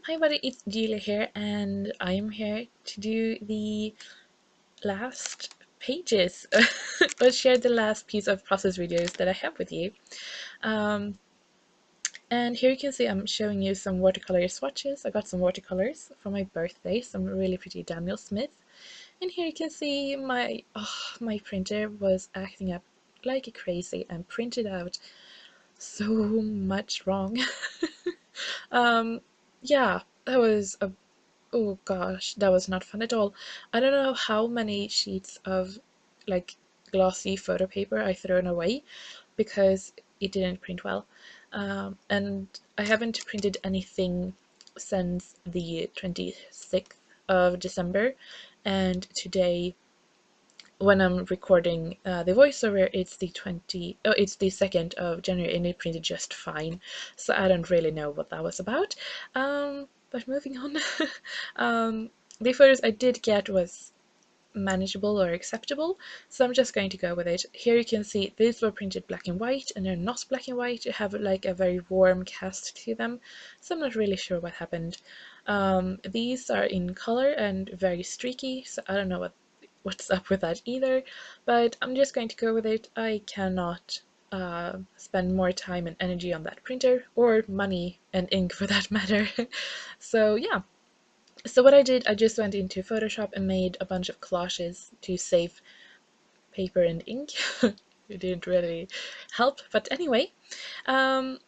Hi buddy, it's Julia here and I'm here to do the last pages or share the last piece of process videos that I have with you. Um, and here you can see I'm showing you some watercolor swatches. I got some watercolors for my birthday, some really pretty Daniel Smith. And here you can see my printer was acting up like crazy and printed out so much wrong. um, yeah, that was a Oh gosh, that was not fun at all. I don't know how many sheets of like glossy photo paper I thrown away because it didn't print well. And I haven't printed anything since the 26th of December, and today when I'm recording the voiceover, it's the 2nd of January, and it printed just fine. So I don't really know what that was about. But moving on, the photos I did get was manageable or acceptable, so I'm just going to go with it. Here you can see these were printed black and white, and they're not black and white. They have like a very warm cast to them, so I'm not really sure what happened. These are in color and very streaky, so I don't know what's up with that either, but I'm just going to go with it. I cannot spend more time and energy on that printer, or money and ink for that matter. So yeah. So what I did, I just went into Photoshop and made a bunch of collages to save paper and ink. It didn't really help, but anyway. Um,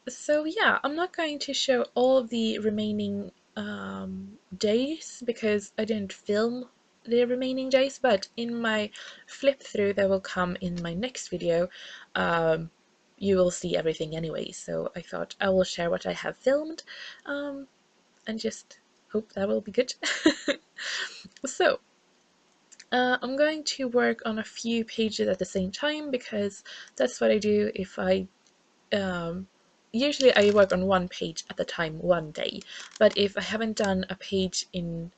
so yeah, I'm not going to show all of the remaining days because I didn't film the remaining days, but in my flip through that will come in my next video, you will see everything anyway. So I thought I will share what I have filmed, and just hope that will be good. So I'm going to work on a few pages at the same time because that's what I do if I um, usually I work on one page at a time one day, but if I haven't done a page in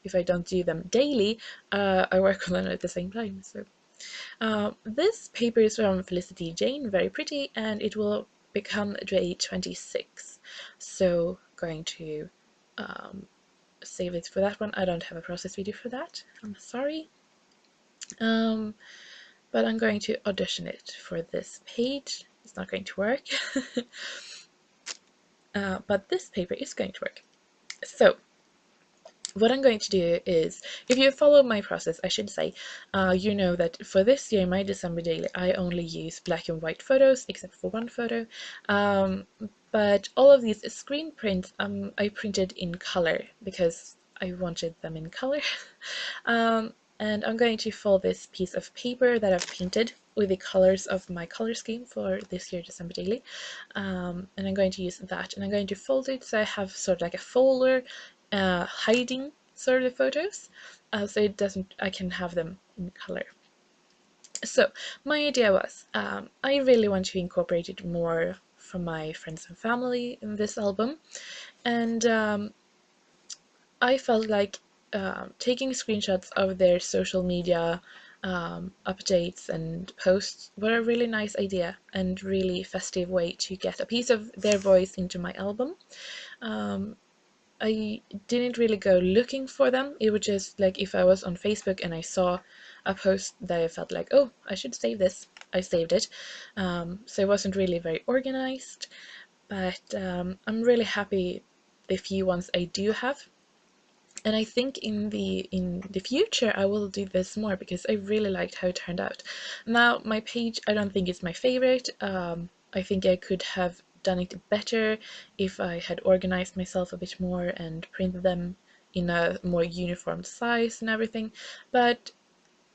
if I don't do them daily, I work on them at the same time. So this paper is from Felicity Jane, very pretty, and it will become day 26. So going to um, save it for that one. I don't have a process video for that. I'm sorry. Um, but I'm going to audition it for this page. It's not going to work. But this paper is going to work. So what I'm going to do is, if you follow my process, I should say, you know that for this year, my December daily, I only use black and white photos, except for one photo. But all of these screen prints, I printed in color because I wanted them in color. And I'm going to fold this piece of paper that I've painted with the colors of my color scheme for this year December daily, and I'm going to use that, and I'm going to fold it so I have sort of like a folder hiding sort of the photos, so it doesn't, I can have them in color. So my idea was, I really want to incorporate it more from my friends and family in this album, and I felt like taking screenshots of their social media updates and posts were a really nice idea and really festive way to get a piece of their voice into my album. Um, I didn't really go looking for them. It was just like if I was on Facebook and I saw a post that I felt like, oh, I should save this, I saved it. So it wasn't really very organized, but I'm really happy the few ones I do have. And I think in the future I will do this more because I really liked how it turned out. Now my page, I don't think it's my favorite. I think I could have done it better if I had organized myself a bit more and printed them in a more uniform size and everything. But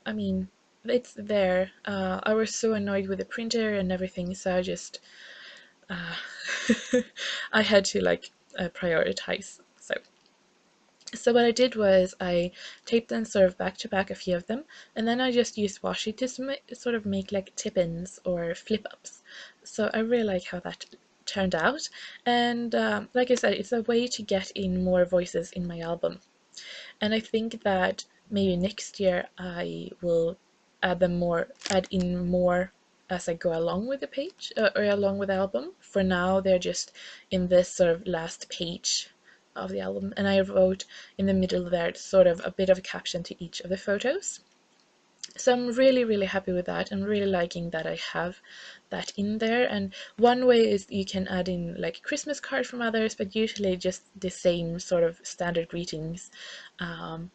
I mean, it's there. I was so annoyed with the printer and everything, so I just uh, I had to like prioritize. So what I did was I taped them sort of back to back, a few of them, and then I just used washi to sort of make like tip-ins or flip-ups. So I really like how that turned out, and like I said, it's a way to get in more voices in my album. And I think that maybe next year I will add in more as I go along with the page, or along with the album. For now, they're just in this sort of last page of the album, and I wrote in the middle there sort of a bit of a caption to each of the photos. So I'm really happy with that. I'm really liking that I have that in there. And one way is you can add in like a Christmas card from others, but usually just the same sort of standard greetings. And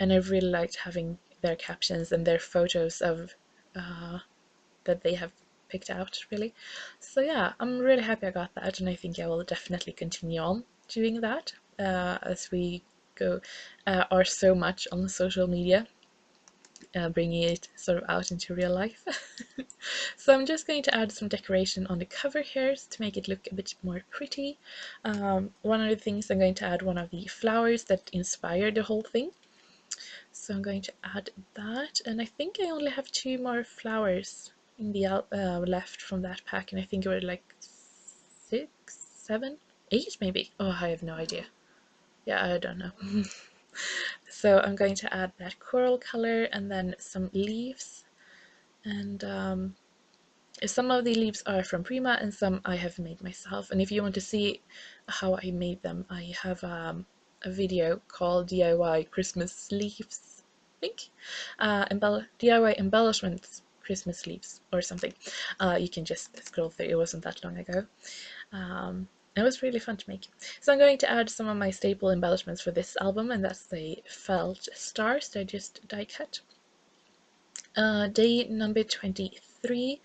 I've really liked having their captions and their photos of that they have picked out, really. So yeah, I'm really happy I got that, and I think I will definitely continue on doing that as we go are so much on social media, bringing it sort of out into real life. So I'm just going to add some decoration on the cover here to make it look a bit more pretty. One of the things, I'm going to add one of the flowers that inspired the whole thing. So I'm going to add that, and I think I only have 2 more flowers in the left from that pack, and I think it were like 6, 7, 8 maybe. Oh, I have no idea. Yeah, I don't know. So I'm going to add that coral color and then some leaves, and some of the leaves are from Prima and some I have made myself. And if you want to see how I made them, I have a video called DIY Christmas Leaves, I think, DIY Embellishments Christmas Leaves or something. You can just scroll through, it wasn't that long ago. It was really fun to make. So I'm going to add some of my staple embellishments for this album, and that's the felt stars that I just die cut. Day number 23,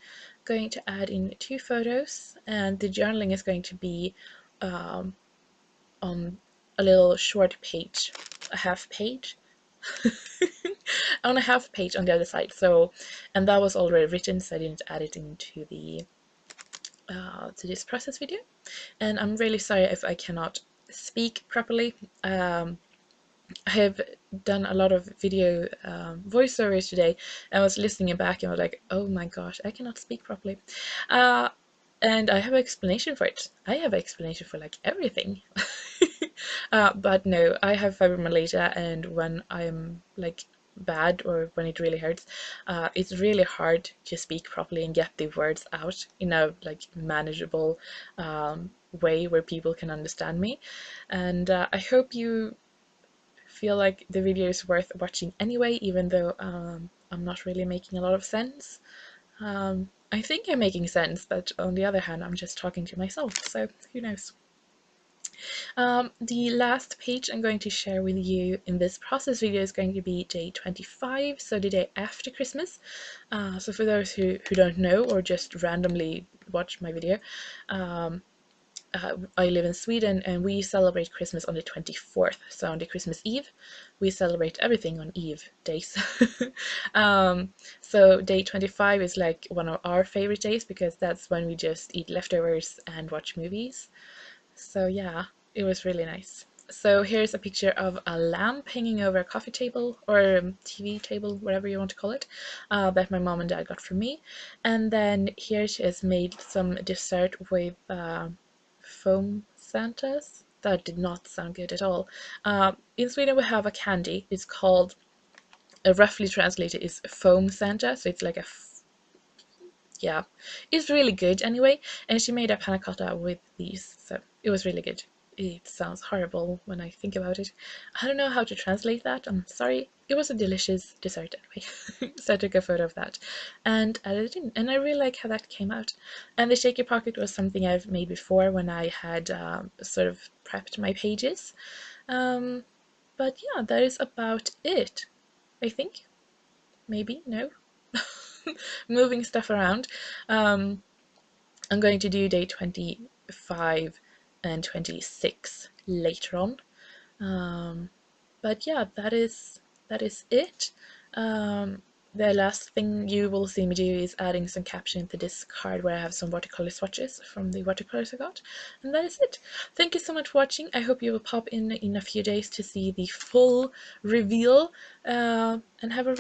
going to add in 2 photos, and the journaling is going to be on a little short page, a half page. On a half page on the other side. So, and that was already written, so I didn't add it into the to this process video. And I'm really sorry if I cannot speak properly. I have done a lot of video voiceovers today, and I was listening back and I was like, oh my gosh, I cannot speak properly. And I have an explanation for it. I have an explanation for like everything. But no, I have fibromyalgia, and when I'm like bad or when it really hurts, it's really hard to speak properly and get the words out in a like manageable way where people can understand me. And I hope you feel like the video is worth watching anyway, even though I'm not really making a lot of sense. I think I'm making sense, but on the other hand, I'm just talking to myself, so who knows. The last page I'm going to share with you in this process video is going to be day 25, so the day after Christmas. So for those who don't know or just randomly watch my video, I live in Sweden and we celebrate Christmas on the 24th. So on the Christmas Eve, we celebrate everything on Eve days. So day 25 is like one of our favorite days because that's when we just eat leftovers and watch movies. So yeah, it was really nice. So here's a picture of a lamp hanging over a coffee table or TV table, whatever you want to call it, that my mom and dad got for me. And then here she has made some dessert with foam Santas. That did not sound good at all. In Sweden we have a candy. It's called, roughly translated, is foam Santa. So it's like a yeah, it's really good anyway. And she made a panna cotta with these, so it was really good. It sounds horrible when I think about it. I don't know how to translate that. I'm sorry. It was a delicious dessert anyway. So I took a photo of that and added it in. And I really like how that came out. And the shaky pocket was something I've made before when I had sort of prepped my pages. But yeah, that is about it, I think. Maybe, no. Moving stuff around. I'm going to do day 25 and 26 later on. But yeah, that is it. The last thing you will see me do is adding some caption to this card where I have some watercolor swatches from the watercolors I got. And that is it. Thank you so much for watching. I hope you will pop in a few days to see the full reveal, and have a